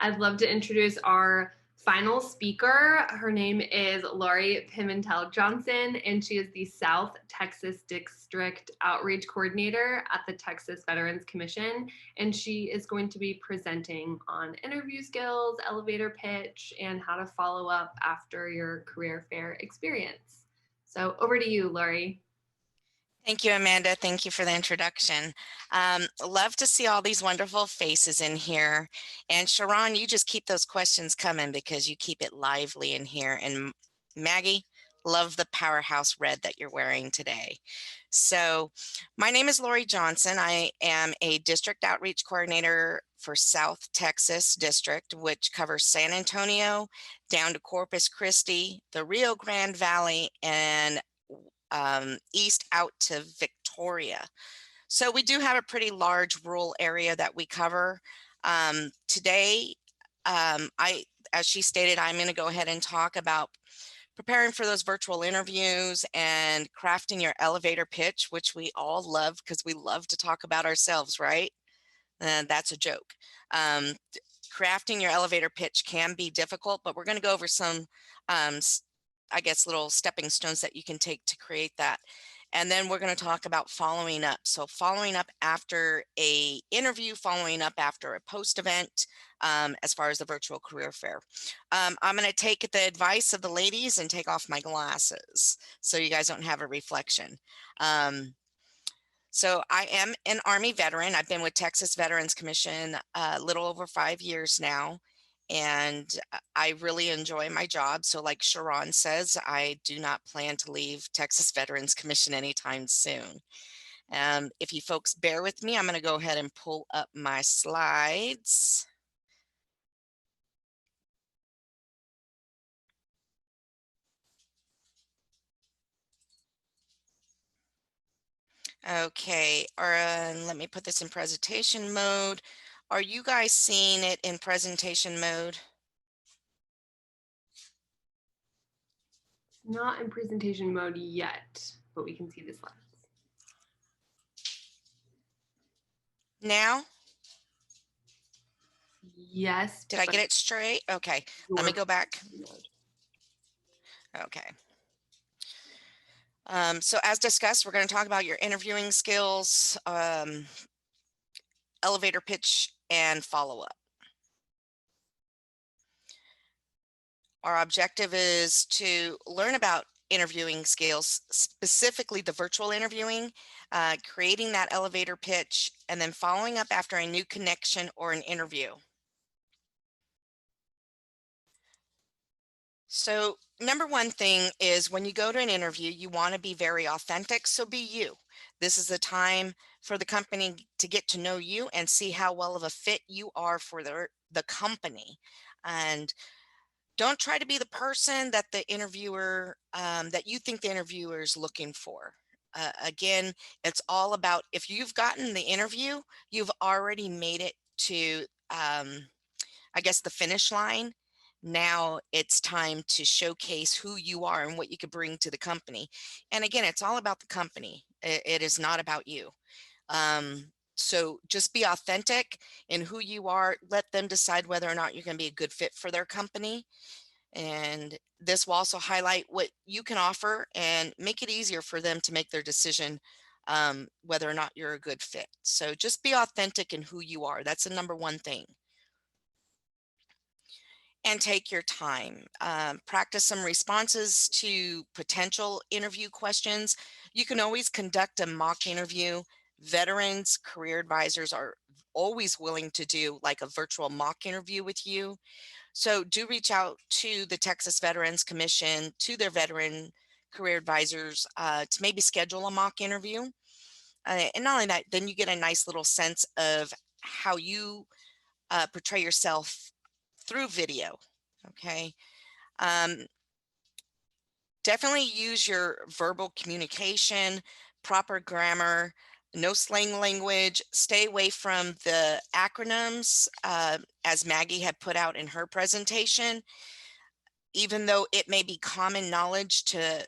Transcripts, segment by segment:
I'd love to introduce our final speaker. Her name is Laurie Pimentel-Johnson, and she is the South Texas District Outreach Coordinator at the Texas Veterans Commission. And she is going to be presenting on interview skills, elevator pitch, and how to follow up after your career fair experience. So over to you, Laurie. Thank you, Amanda. Thank you for the introduction. Love to see all these wonderful faces in here. And Sharon, you just keep those questions coming because you keep it lively in here. And Maggie, love the powerhouse red that you're wearing today. So my name is Laurie Johnson. I am a district outreach coordinator for South Texas District, which covers San Antonio down to Corpus Christi, the Rio Grande Valley, and east out to Victoria. So we do have a pretty large rural area that we cover. Today, as she stated, I'm going to go ahead and talk about preparing for those virtual interviews and crafting your elevator pitch, which we all love because we love to talk about ourselves, right? And that's a joke. Crafting your elevator pitch can be difficult, but we're going to go over some I guess little stepping stones that you can take to create that. And then we're going to talk about following up. So following up after a interview, following up after a post event, as far as the virtual career fair. I'm going to take the advice of the ladies and take off my glasses so you guys don't have a reflection. So I am an Army veteran. I've been with Texas Veterans Commission a little over 5 years now. And I really enjoy my job. So like Sharon says, I do not plan to leave Texas Veterans Commission anytime soon. If you folks bear with me, I'm going to go ahead and pull up my slides. Okay, let me put this in presentation mode. Are you guys seeing it in presentation mode? Not in presentation mode yet, but we can see the slides. Now? Yes. Did I get it straight? Okay, let me go back. Okay. So as discussed, we're going to talk about your interviewing skills, elevator pitch, and follow-up. Our objective is to learn about interviewing skills, specifically the virtual interviewing, creating that elevator pitch, and then following up after a new connection or an interview. So number one thing is when you go to an interview, you want to be very authentic. So be you. This is the time for the company to get to know you and see how well of a fit you are for the company. And don't try to be the person that the interviewer, that you think the interviewer is looking for. Again, it's all about if you've gotten the interview, you've already made it to, I guess, the finish line. Now it's time to showcase who you are and what you could bring to the company. And again, it's all about the company. It is not about you. So just be authentic in who you are. Let them decide whether or not you're going to be a good fit for their company. And this will also highlight what you can offer and make it easier for them to make their decision whether or not you're a good fit. So just be authentic in who you are. That's the number one thing. And take your time. Practice some responses to potential interview questions. You can always conduct a mock interview. Veterans, career advisors are always willing to do like a virtual mock interview with you. So do reach out to the Texas Veterans Commission, to their veteran career advisors to maybe schedule a mock interview. And not only that, then you get a nice little sense of how you portray yourself through video. Okay. Definitely use your verbal communication, proper grammar, no slang language, stay away from the acronyms as Maggie had put out in her presentation. Even though it may be common knowledge to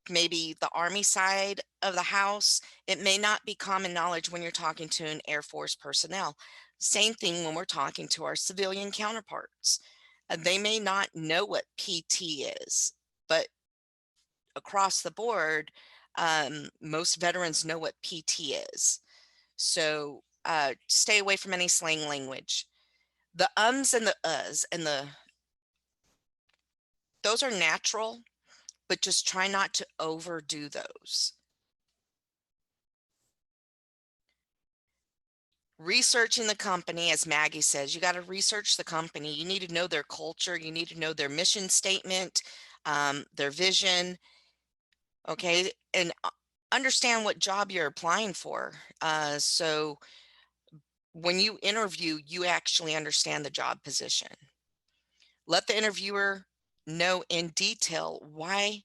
maybe the Army side of the house, it may not be common knowledge when you're talking to an Air Force personnel. Same thing when we're talking to our civilian counterparts. They may not know what PT is, but across the board, most veterans know what PT is. So stay away from any slang language. The ums and the uhs and those are natural, but just try not to overdo those. Researching the company, as Maggie says, you got to research the company. You need to know their culture. You need to know their mission statement, their vision. Okay. And understand what job you're applying for. So when you interview, you actually understand the job position. Let the interviewer know in detail why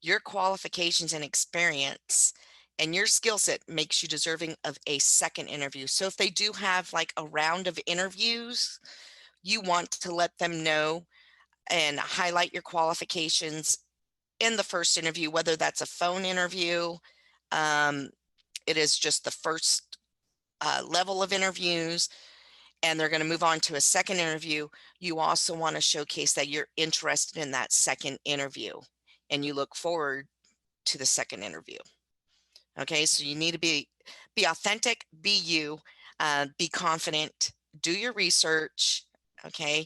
your qualifications and experience and your skill set makes you deserving of a second interview. So if they do have like a round of interviews, you want to let them know and highlight your qualifications in the first interview, whether that's a phone interview, it is just the first level of interviews, and they're going to move on to a second interview. You also want to showcase that you're interested in that second interview and you look forward to the second interview. Okay, so you need to be authentic, be you, be confident, do your research. Okay,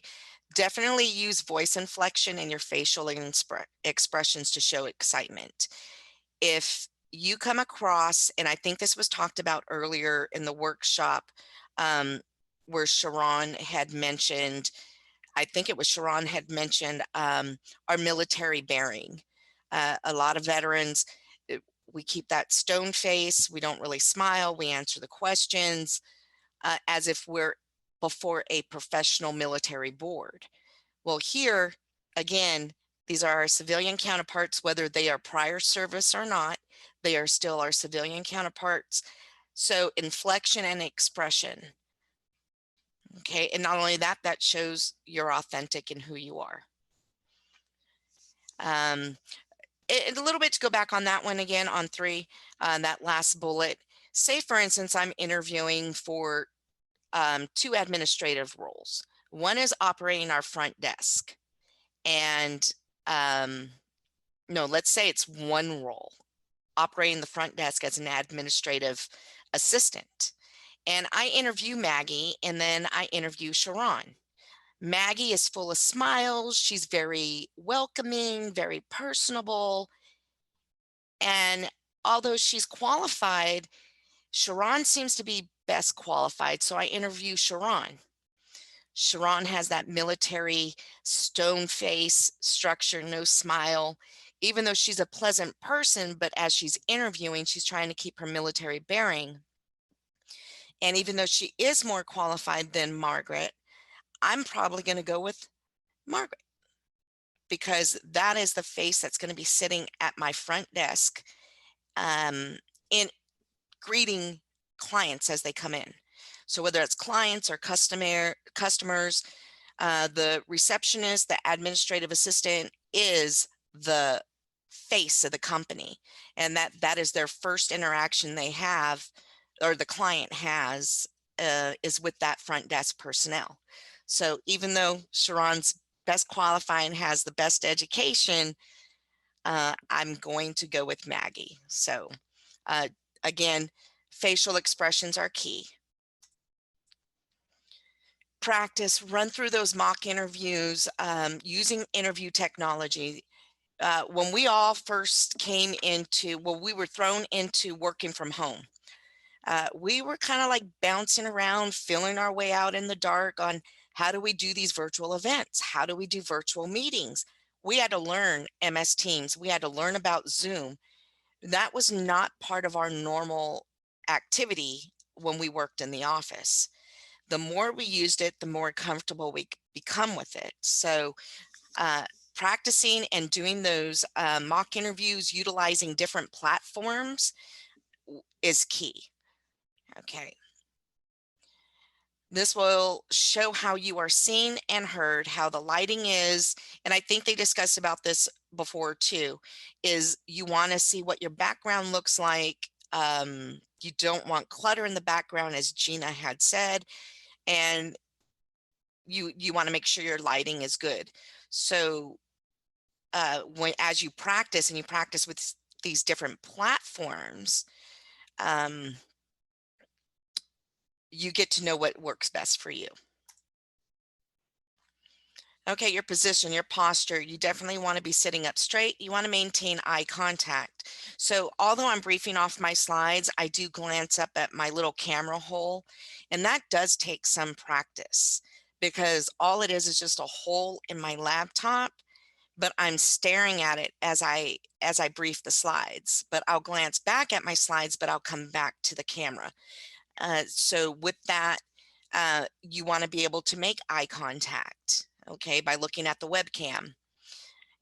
definitely use voice inflection and your facial expressions to show excitement. If you come across, and I think this was talked about earlier in the workshop, where Sharon had mentioned, I think it was Sharon had mentioned our military bearing. A lot of veterans, we keep that stone face. We don't really smile. We answer the questions as if we're before a professional military board. Well, here, again, these are our civilian counterparts, whether they are prior service or not, they are still our civilian counterparts. So inflection and expression. Okay, and not only that, that shows you're authentic in who you are. A little bit to go back on that one again on 3, that last bullet. Say, for instance, I'm interviewing for 2 administrative roles. One is operating our front desk. And no, let's say it's one role, operating the front desk as an administrative assistant. And I interview Maggie, and then I interview Sharon. Maggie is full of smiles. She's very welcoming, very personable. And although she's qualified, Sharon seems to be best qualified. So I interview Sharon. Sharon has that military stone face, structure, no smile, even though she's a pleasant person, but as she's interviewing, she's trying to keep her military bearing. And even though she is more qualified than Margaret, I'm probably going to go with Margaret because that is the face that's going to be sitting at my front desk in greeting clients as they come in. So whether it's clients or customers, the receptionist, the administrative assistant is the face of the company, and that is their first interaction they have, or the client has, is with that front desk personnel. So even though Sharon's best qualified and has the best education, I'm going to go with Maggie. So again, facial expressions are key. Practice, run through those mock interviews using interview technology. When we all first came into, well, we were thrown into working from home. We were kind of like bouncing around, feeling our way out in the dark on how do we do these virtual events? How do we do virtual meetings? We had to learn MS Teams. We had to learn about Zoom. That was not part of our normal activity when we worked in the office. The more we used it, the more comfortable we become with it. So practicing and doing those mock interviews, utilizing different platforms is key. Okay. This will show how you are seen and heard, how the lighting is. And I think they discussed about this before too, is you want to see what your background looks like. You don't want clutter in the background, as Gina had said, and you want to make sure your lighting is good. So as you practice, and you practice with these different platforms, you get to know what works best for you. Okay, your position, your posture, you definitely want to be sitting up straight. You want to maintain eye contact. So although I'm briefing off my slides, I do glance up at my little camera hole, and that does take some practice, because all it is just a hole in my laptop, but I'm staring at it as I brief the slides. But I'll glance back at my slides, but I'll come back to the camera. So with that, you want to be able to make eye contact, okay, by looking at the webcam,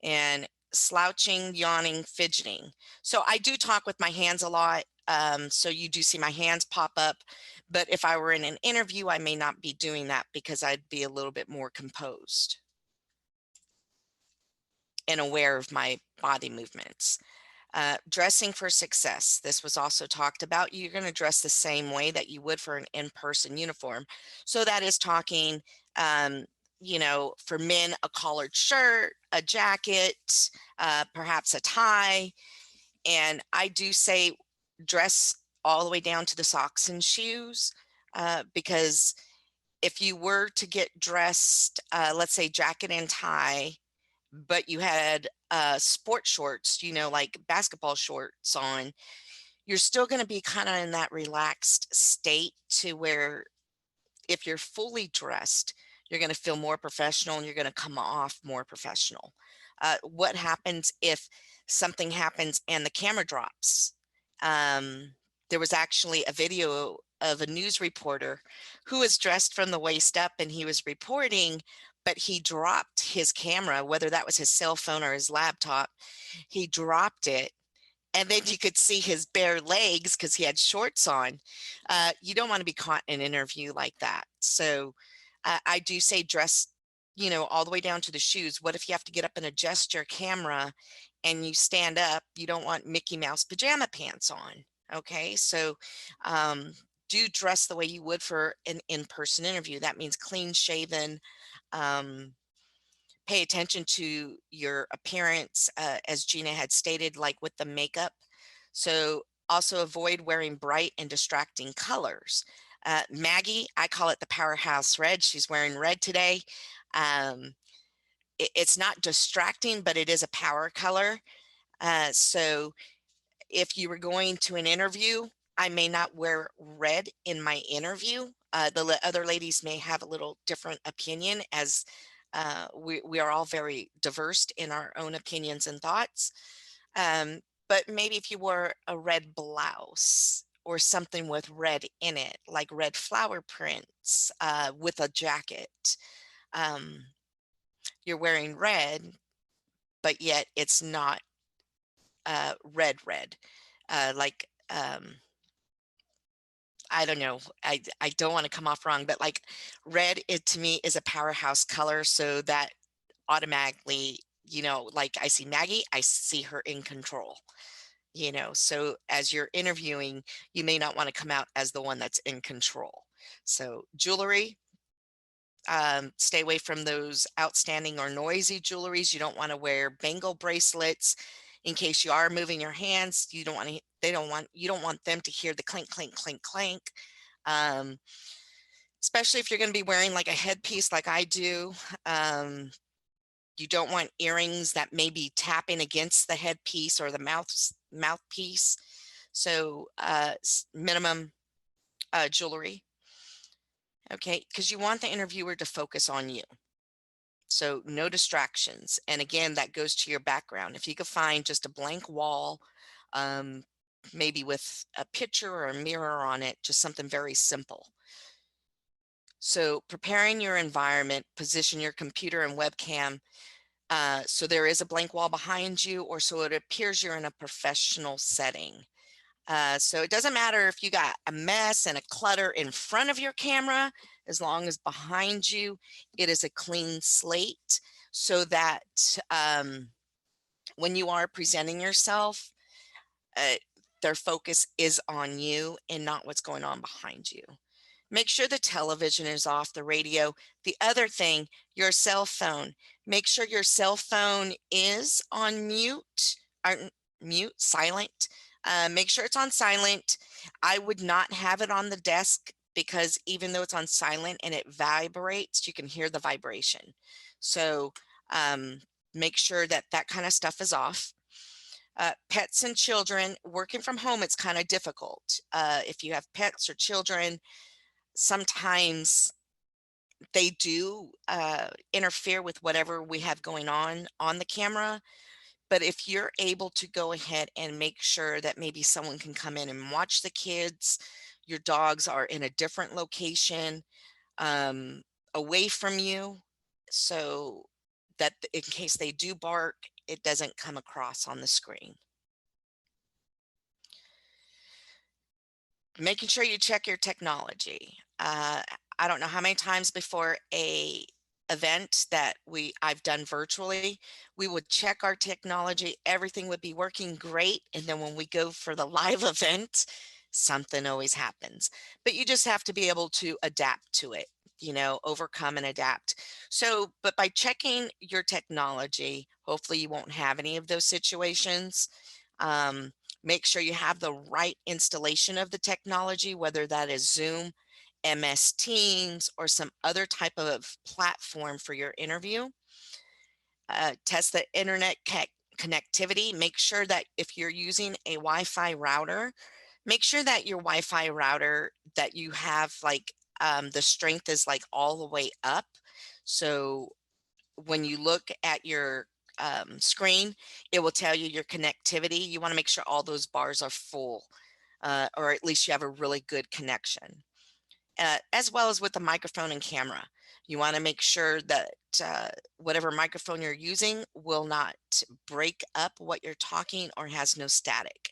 and slouching, yawning, fidgeting. So I do talk with my hands a lot. So you do see my hands pop up, but if I were in an interview, I may not be doing that, because I'd be a little bit more composed and aware of my body movements. Dressing for success. This was also talked about. You're going to dress the same way that you would for an in-person uniform. So that is talking, for men, a collared shirt, a jacket, perhaps a tie. And I do say dress all the way down to the socks and shoes, because if you were to get dressed, let's say jacket and tie, but you had sport shorts, like basketball shorts on, you're still going to be kind of in that relaxed state, to where if you're fully dressed, you're going to feel more professional, and you're going to come off more professional. What happens if something happens and the camera drops? There was actually a video of a news reporter who was dressed from the waist up, and he was reporting, but he dropped his camera, whether that was his cell phone or his laptop. He dropped it, and then you could see his bare legs because he had shorts on. You don't want to be caught in an interview like that. So I do say dress, all the way down to the shoes. What if you have to get up and adjust your camera and you stand up? You don't want Mickey Mouse pajama pants on. Okay, so do dress the way you would for an in-person interview. That means clean shaven. Pay attention to your appearance, as Gina had stated, like with the makeup. So also avoid wearing bright and distracting colors. Maggie, I call it the powerhouse red. She's wearing red today. It's not distracting, but it is a power color. So if you were going to an interview, I may not wear red in my interview. The other ladies may have a little different opinion, as we are all very diverse in our own opinions and thoughts. But maybe if you wore a red blouse or something with red in it, like red flower prints with a jacket, you're wearing red, but yet it's not red, like, I don't know. I don't want to come off wrong, but like red, it to me is a powerhouse color. So that automatically, like I see Maggie, I see her in control, so as you're interviewing, you may not want to come out as the one that's in control. So jewelry, stay away from those outstanding or noisy jewelries. You don't want to wear bangle bracelets in case you are moving your hands. You don't want to, you don't want them to hear the clink, clink, clink, clink. Especially if you're going to be wearing like a headpiece like I do. You don't want earrings that may be tapping against the headpiece or the mouthpiece. So minimum jewelry. Okay, because you want the interviewer to focus on you. So no distractions. And again, that goes to your background. If you could find just a blank wall, maybe with a picture or a mirror on it, just something very simple. So preparing your environment, position your computer and webcam so there is a blank wall behind you, or so it appears you're in a professional setting. So it doesn't matter if you got a mess and a clutter in front of your camera, as long as behind you, it is a clean slate, so that When you are presenting yourself, their focus is on you and not what's going on behind you. Make sure the television is off, the radio. The other thing, your cell phone. Make sure your cell phone is on mute, or silent. Make sure it's on silent. I would not have it on the desk because even though it's on silent and it vibrates, you can hear the vibration. So make sure that that kind of stuff is off. Pets and children, working from home, it's kind of difficult. If you have pets or children, sometimes they do interfere with whatever we have going on the camera. But if you're able to go ahead and make sure that maybe someone can come in and watch the kids, your dogs are in a different location, um, away from you, so that in case they do bark, it doesn't come across on the screen. Making sure you check your technology. I don't know how many times before a event that I've done virtually, we would check our technology, everything would be working great, and then when we go for the live event, something always happens. But you just have to be able to adapt to it, overcome and adapt. So, but by checking your technology, hopefully you won't have any of those situations. Um, Make sure you have the right installation of the technology, whether that is Zoom, MS Teams, or some other type of platform for your interview. Test the internet connectivity. Make sure that if you're using a Wi-Fi router, make sure that your Wi-Fi router that you have, like, the strength is like all the way up. So when you look at your screen, it will tell you your connectivity. You want to make sure all those bars are full, or at least you have a really good connection. As well as with the microphone and camera. You want to make sure that whatever microphone you're using will not break up what you're talking or has no static.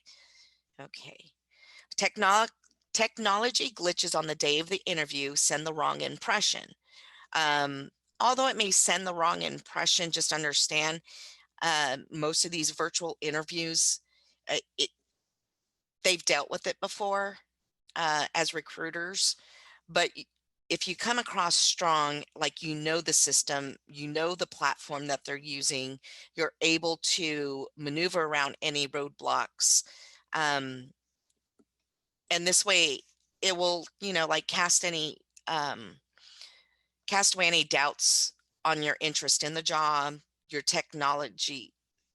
Okay. Technology glitches on the day of the interview send the wrong impression. Although it may send the wrong impression, just understand most of these virtual interviews, they've dealt with it before as recruiters. But if you come across strong, like the system, the platform that they're using, you're able to maneuver around any roadblocks. And this way it will, like cast away any doubts on your interest in the job, your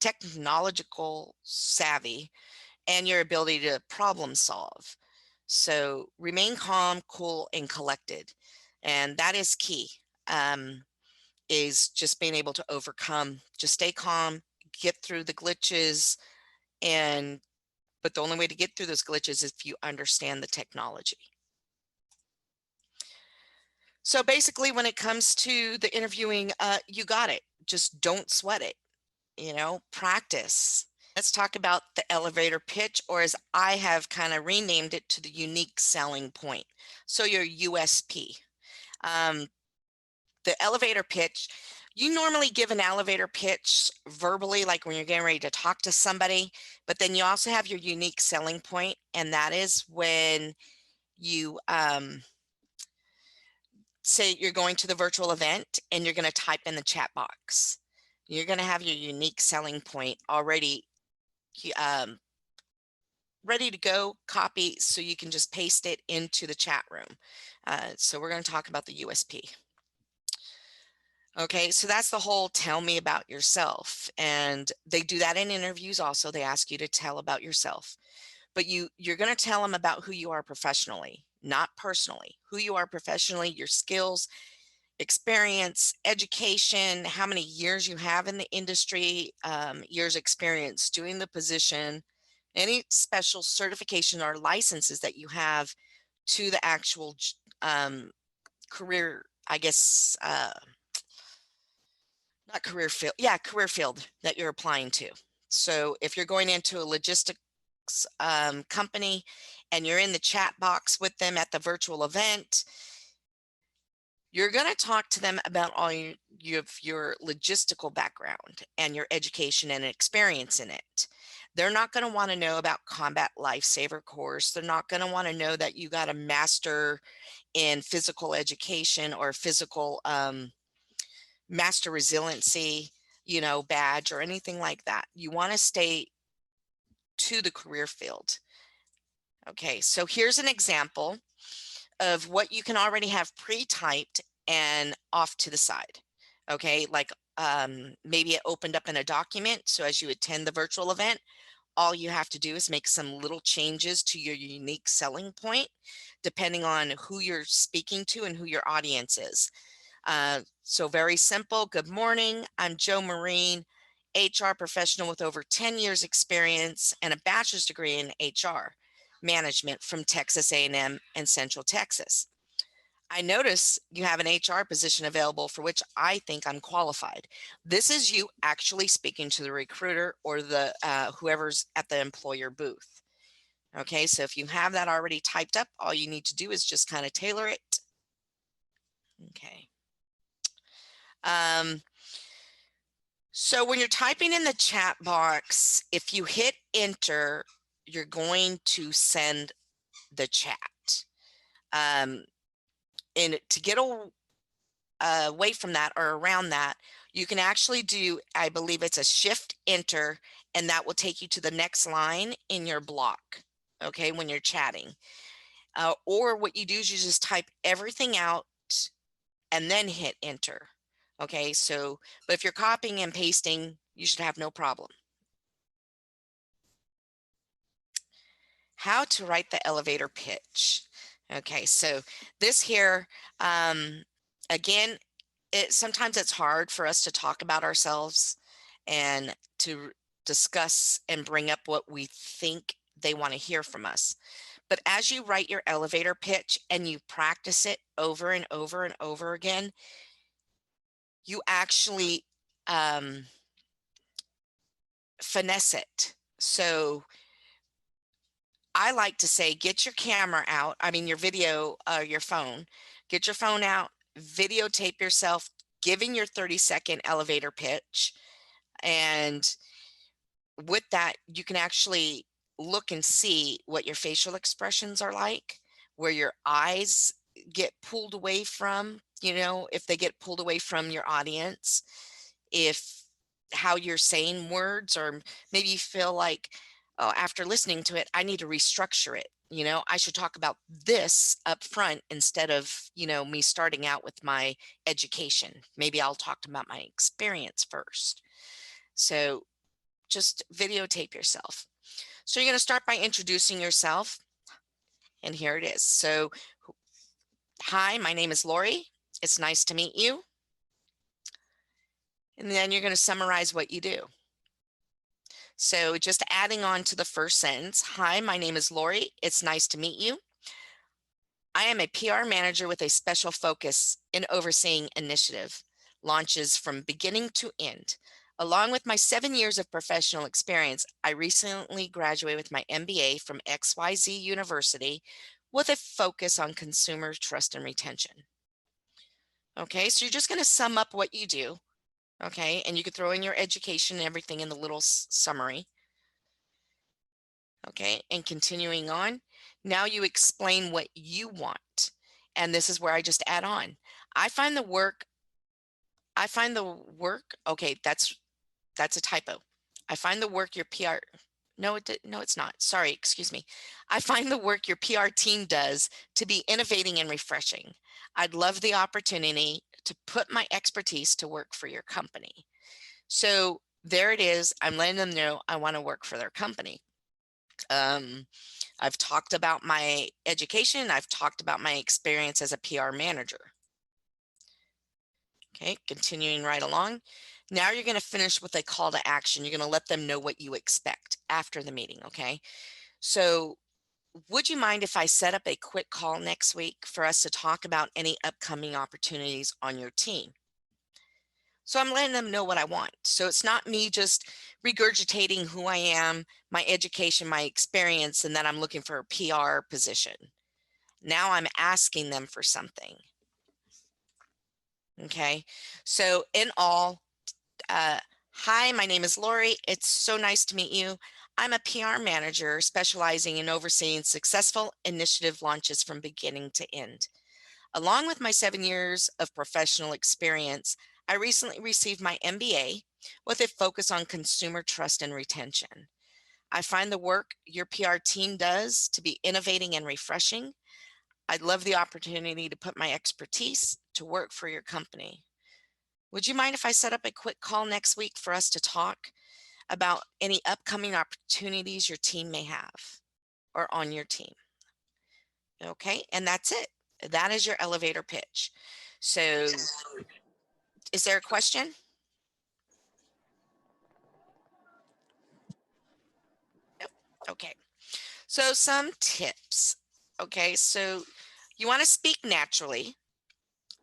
technological savvy, and your ability to problem solve. So remain calm, cool, and collected. And that is key, is just being able to just stay calm, get through the glitches. But the only way to get through those glitches is if you understand the technology. So basically, when it comes to the interviewing, you got it. Just don't sweat it, practice. Let's talk about the elevator pitch, or as I have kind of renamed it, to the unique selling point. So your USP. The elevator pitch, you normally give an elevator pitch verbally, like when you're getting ready to talk to somebody, but then you also have your unique selling point, and that is when you say you're going to the virtual event and you're going to type in the chat box. You're going to have your unique selling point already ready to go, copy, so you can just paste it into the chat room. So we're going to talk about the USP. Okay, so that's the whole tell me about yourself. And they do that in interviews also. They ask you to tell about yourself. But you're going to tell them about who you are professionally, not personally. Who you are professionally, your skills, experience, education, how many years you have in the industry, years experience doing the position, any special certification or licenses that you have to the actual career, I guess, not career field, career field that you're applying to. So if you're going into a logistics company and you're in the chat box with them at the virtual event, You're going to talk to them about all your logistical background and your education and experience in it. They're not going to want to know about combat lifesaver course. They're not going to want to know that you got a master in physical education or physical master resiliency, badge or anything like that. You want to stay to the career field. Okay, so here's an example of what you can already have pre-typed and off to the side. Okay, like maybe it opened up in a document. So as you attend the virtual event, all you have to do is make some little changes to your unique selling point, depending on who you're speaking to and who your audience is. So very simple. Good morning. I'm Joe Marine, HR professional with over 10 years experience and a bachelor's degree in HR management from Texas A&M and Central Texas. I notice you have an HR position available for which I think I'm qualified. This is you actually speaking to the recruiter or the whoever's at the employer booth. Okay, so if you have that already typed up, all you need to do is just kind of tailor it. Okay. So when you're typing in the chat box, if you hit enter, you're going to send the chat. And to get away from that or around that, you can actually do, I believe it's a shift enter, and that will take you to the next line in your block, okay, when you're chatting. Or what you do is you just type everything out and then hit enter. Okay, so, but if you're copying and pasting, you should have no problem. How to write the elevator pitch. Okay, so this here, again, sometimes it's hard for us to talk about ourselves and to discuss and bring up what we think they want to hear from us. But as you write your elevator pitch and you practice it over and over and over again, you actually finesse it. So I like to say, get your camera out. I mean, your video, your phone, get your phone out, videotape yourself giving your 30-second elevator pitch. And with that, you can actually look and see what your facial expressions are like, where your eyes get pulled away from, if they get pulled away from your audience, if how you're saying words, or maybe you feel like, oh, after listening to it, I need to restructure it. I should talk about this up front instead of, me starting out with my education. Maybe I'll talk about my experience first. So just videotape yourself. So you're going to start by introducing yourself. And here it is. So, hi, my name is Laurie. It's nice to meet you. And then you're going to summarize what you do. So just adding on to the first sentence, hi, my name is Laurie. It's nice to meet you. I am a PR manager with a special focus in overseeing initiative launches from beginning to end. Along with my 7 years of professional experience, I recently graduated with my MBA from XYZ University with a focus on consumer trust and retention. Okay, so you're just going to sum up what you do. Okay, and you could throw in your education and everything in the little summary. Okay, and continuing on, now you explain what you want. And this is where I just add on. I find the work, okay, that's a typo. I find the work your PR, no, it's not. Sorry, excuse me. I find the work your PR team does to be innovating and refreshing. I'd love the opportunity to put my expertise to work for your company. So there it is. I'm letting them know I want to work for their company. I've talked about my education. I've talked about my experience as a PR manager. Okay, continuing right along. Now you're going to finish with a call to action. You're going to let them know what you expect after the meeting. Okay, so would you mind if I set up a quick call next week for us to talk about any upcoming opportunities on your team? So I'm letting them know what I want. So it's not me just regurgitating who I am, my education, my experience, and that I'm looking for a PR position. Now I'm asking them for something. Okay, so in all, hi, my name is Laurie. It's so nice to meet you. I'm a PR manager specializing in overseeing successful initiative launches from beginning to end. Along with my 7 years of professional experience, I recently received my MBA with a focus on consumer trust and retention. I find the work your PR team does to be innovating and refreshing. I'd love the opportunity to put my expertise to work for your company. Would you mind if I set up a quick call next week for us to talk about any upcoming opportunities your team may have or on your team? Okay, and that's it. That is your elevator pitch. So, is there a question? Nope. Okay, so some tips. Okay, so you want to speak naturally.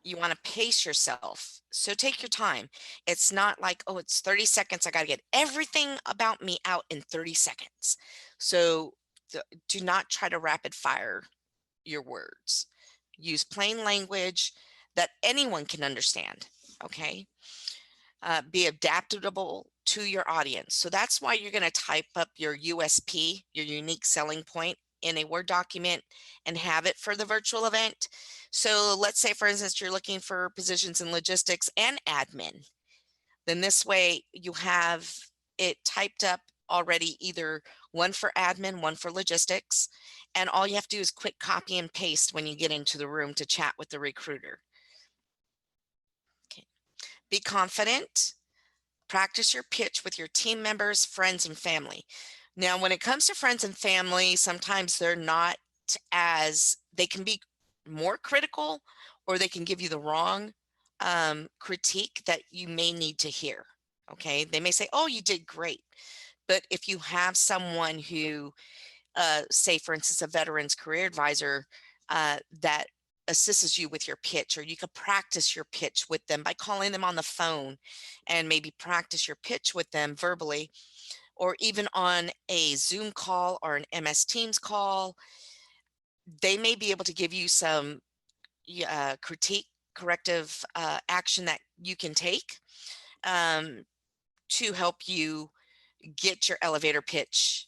You want to pace yourself. So take your time. It's not like, oh, it's 30 seconds. I got to get everything about me out in 30 seconds. So do not try to rapid fire your words. Use plain language that anyone can understand. Okay. Be adaptable to your audience. So that's why you're going to type up your USP, your unique selling point, in a Word document and have it for the virtual event. So let's say, for instance, you're looking for positions in logistics and admin. Then this way you have it typed up already, either one for admin, one for logistics. And all you have to do is quick copy and paste when you get into the room to chat with the recruiter. Okay. Be confident. Practice your pitch with your team members, friends, and family. Now, when it comes to friends and family, sometimes they're not they can be more critical, or they can give you the wrong critique that you may need to hear. Okay. They may say, oh, you did great. But if you have someone who, say, for instance, a veterans career advisor that assists you with your pitch, or you could practice your pitch with them by calling them on the phone and maybe practice your pitch with them verbally, or even on a Zoom call or an MS Teams call. They may be able to give you some corrective action that you can take to help you get your elevator pitch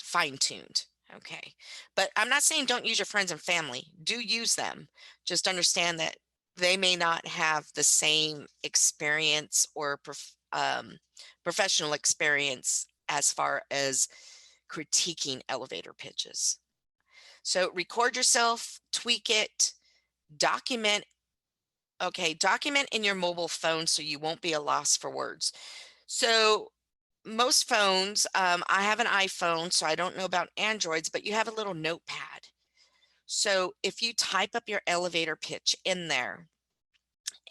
fine-tuned. Okay. But I'm not saying don't use your friends and family. Do use them. Just understand that they may not have the same experience or professional experience as far as critiquing elevator pitches. So record yourself, tweak it, document. Okay, document in your mobile phone so you won't be a loss for words. So most phones, I have an iPhone, so I don't know about Androids, but you have a little notepad. So if you type up your elevator pitch in there,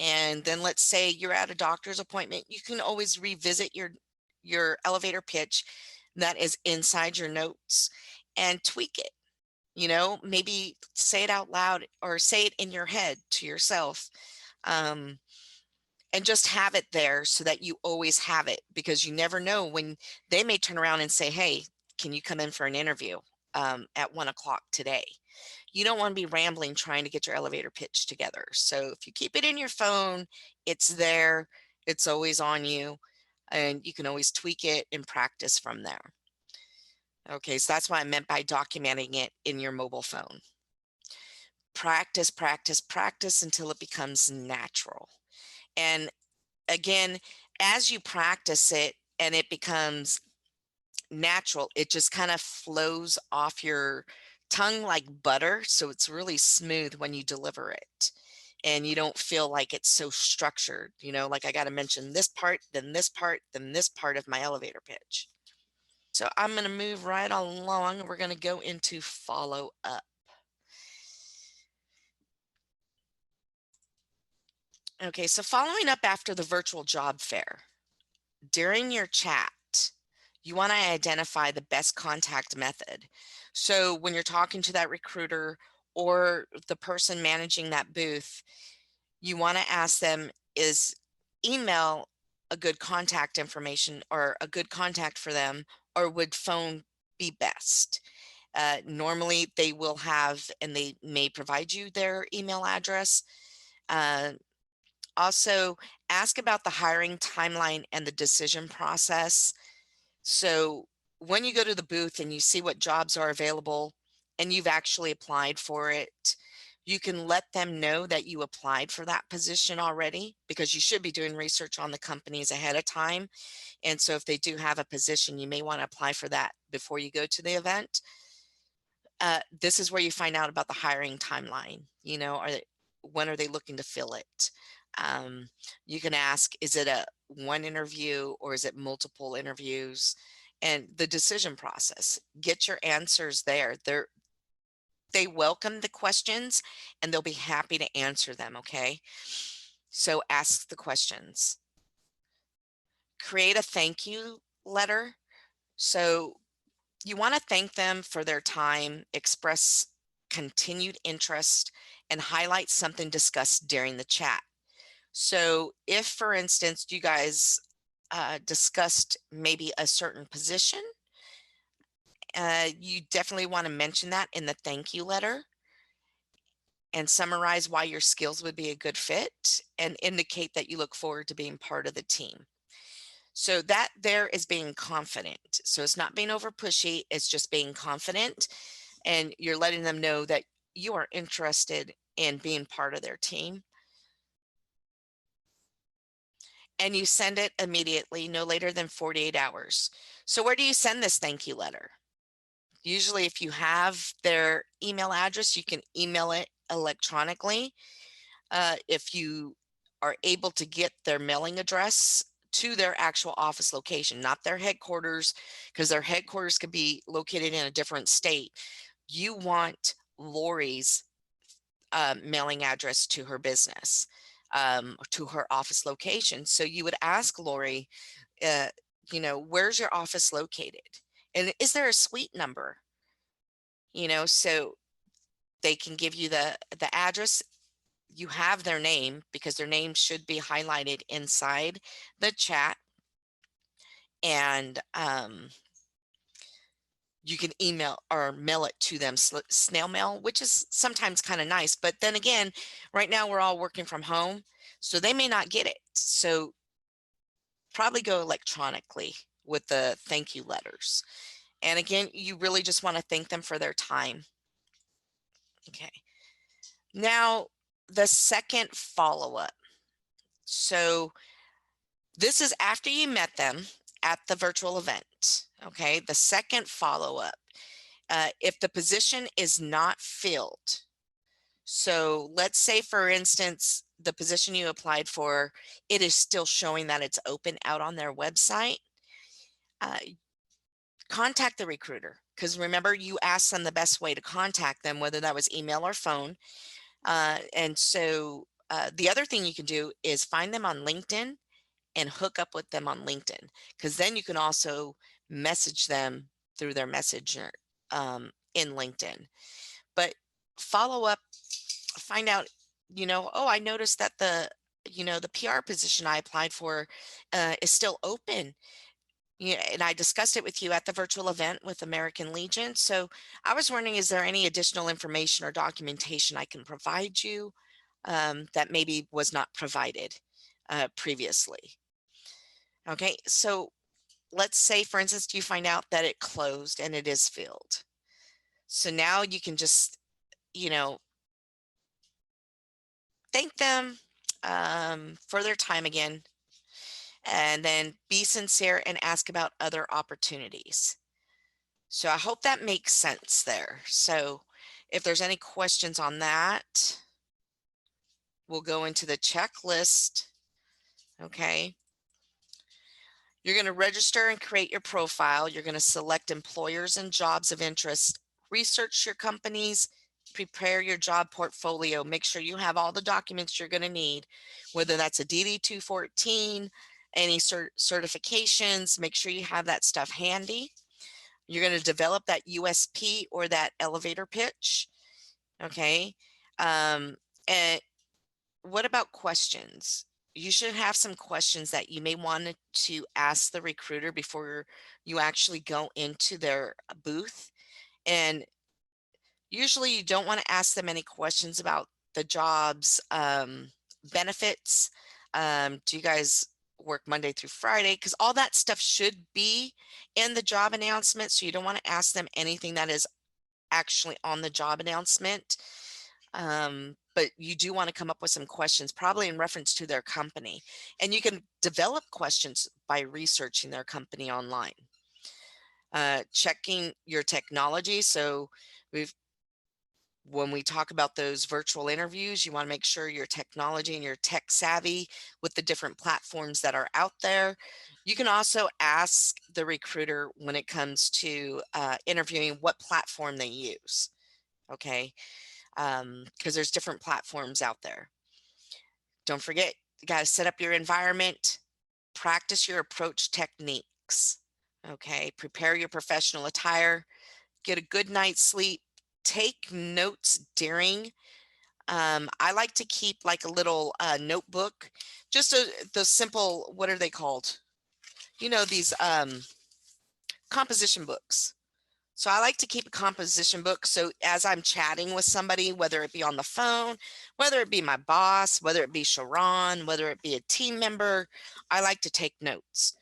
and then let's say you're at a doctor's appointment, you can always revisit your elevator pitch that is inside your notes and tweak it. Maybe say it out loud or say it in your head to yourself. And just have it there so that you always have it, because you never know when they may turn around and say, hey, can you come in for an interview at 1 o'clock today? You don't want to be rambling trying to get your elevator pitch together. So if you keep it in your phone, it's there, it's always on you, and you can always tweak it and practice from there. Okay, so that's what I meant by documenting it in your mobile phone. Practice, practice, practice until it becomes natural. And again, as you practice it and it becomes natural, it just kind of flows off your tongue like butter. So it's really smooth when you deliver it. And you don't feel like it's so structured, like I got to mention this part, then this part, then this part of my elevator pitch. So I'm going to move right along. We're going to go into follow up. Okay, so following up after the virtual job fair. During your chat, you want to identify the best contact method. So when you're talking to that recruiter or the person managing that booth, you want to ask them, is email a good contact information or a good contact for them, or would phone be best? Normally they will have, and they may provide you their email address. Uh, Also, ask about the hiring timeline and the decision process. So when you go to the booth and you see what jobs are available and you've actually applied for it, you can let them know that you applied for that position already, because you should be doing research on the companies ahead of time. And so if they do have a position, you may want to apply for that before you go to the event. This is where you find out about the hiring timeline. When are they looking to fill it? You can ask, is it a one interview or is it multiple interviews? And the decision process, get your answers there. They welcome the questions and they'll be happy to answer them. Okay. So ask the questions. Create a thank you letter. So you want to thank them for their time, express continued interest, and highlight something discussed during the chat. So if, for instance, you guys discussed maybe a certain position, you definitely want to mention that in the thank you letter and summarize why your skills would be a good fit and indicate that you look forward to being part of the team. So that there is being confident. So it's not being over pushy, it's just being confident, and you're letting them know that you are interested in being part of their team. And you send it immediately, no later than 48 hours. So where do you send this thank you letter? Usually if you have their email address, you can email it electronically. If you are able to get their mailing address to their actual office location, not their headquarters, because their headquarters could be located in a different state. You want Laurie's mailing address to her business, to her office location. So you would ask Laurie, where's your office located? And is there a suite number? So they can give you the address. You have their name, because their name should be highlighted inside the chat. And you can email or mail it to them, snail mail, which is sometimes kind of nice. But then again, right now we're all working from home, so they may not get it. So probably go electronically with the thank you letters. And again, you really just want to thank them for their time. Okay. Now, the second follow-up. So this is after you met them at the virtual event. Okay. The second follow-up. If the position is not filled, so let's say, for instance, the position you applied for, it is still showing that it's open out on their website, contact the recruiter, because remember, you asked them the best way to contact them, whether that was email or phone. And so the other thing you can do is find them on LinkedIn and hook up with them on LinkedIn, because then you can also message them through their messenger in LinkedIn. But follow up, find out, oh, I noticed that the PR position I applied for is still open. Yeah, and I discussed it with you at the virtual event with American Legion. So I was wondering, is there any additional information or documentation I can provide you that maybe was not provided previously? Okay, so let's say, for instance, you find out that it closed and it is filled. So now you can just, thank them for their time again, and then be sincere and ask about other opportunities. So I hope that makes sense there. So if there's any questions on that, we'll go into the checklist. Okay. You're going to register and create your profile. You're going to select employers and jobs of interest, research your companies, prepare your job portfolio. Make sure you have all the documents you're going to need, whether that's a DD-214, any certifications. Make sure you have that stuff handy. You're going to develop that USP or that elevator pitch. Okay. And what about questions? You should have some questions that you may want to ask the recruiter before you actually go into their booth. And usually you don't want to ask them any questions about the jobs benefits. Do you guys work Monday through Friday? Because all that stuff should be in the job announcement. So you don't want to ask them anything that is actually on the job announcement. But you do want to come up with some questions, probably in reference to their company. And you can develop questions by researching their company online. Checking your technology. So when we talk about those virtual interviews, you want to make sure your technology and you're tech savvy with the different platforms that are out there. You can also ask the recruiter when it comes to interviewing what platform they use. Okay. Because there's different platforms out there. Don't forget, you got to set up your environment, practice your approach techniques. Okay. Prepare your professional attire, get a good night's sleep, take notes during. I like to keep like a little notebook, just the simple, what are they called? You know, these composition books. So I like to keep a composition book. So as I'm chatting with somebody, whether it be on the phone, whether it be my boss, whether it be Sharon, whether it be a team member, I like to take notes.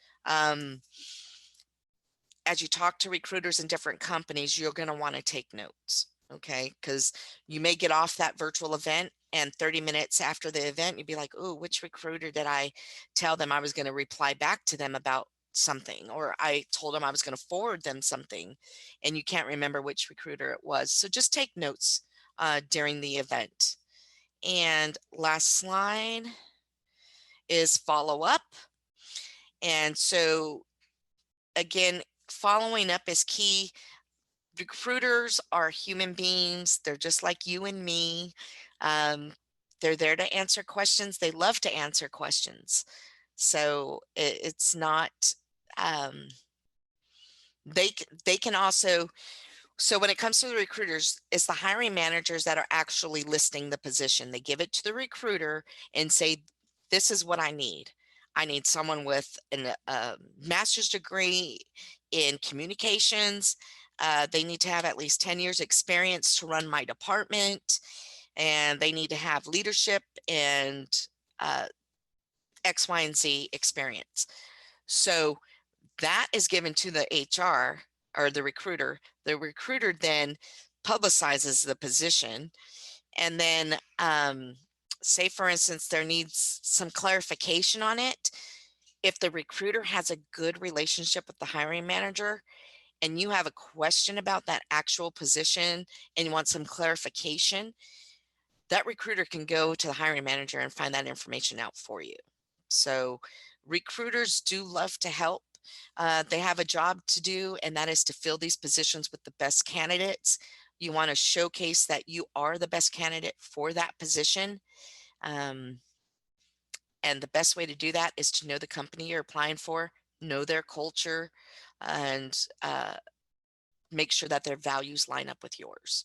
As you talk to recruiters in different companies, you're going to want to take notes. Okay. Because you may get off that virtual event and 30 minutes after the event, you'd be like, oh, which recruiter did I tell them I was going to reply back to them about something, or I told them I was going to forward them something, and you can't remember which recruiter it was. So just take notes during the event. And last slide is follow up. And so again, following up is key. Recruiters are human beings. They're just like you and me. They're there to answer questions. They love to answer questions. So it's not, they can also, so when it comes to the recruiters, it's the hiring managers that are actually listing the position. They give it to the recruiter and say, this is what I need. I need someone with a master's degree in communications. They need to have at least 10 years experience to run my department, and they need to have leadership and X, Y, and Z experience. So that is given to the HR or the recruiter. The recruiter then publicizes the position, and then say, for instance, there needs some clarification on it. If the recruiter has a good relationship with the hiring manager and you have a question about that actual position and you want some clarification, that recruiter can go to the hiring manager and find that information out for you. So recruiters do love to help. They have a job to do, and that is to fill these positions with the best candidates. You want to showcase that you are the best candidate for that position. And the best way to do that is to know the company you're applying for, know their culture, and make sure that their values line up with yours.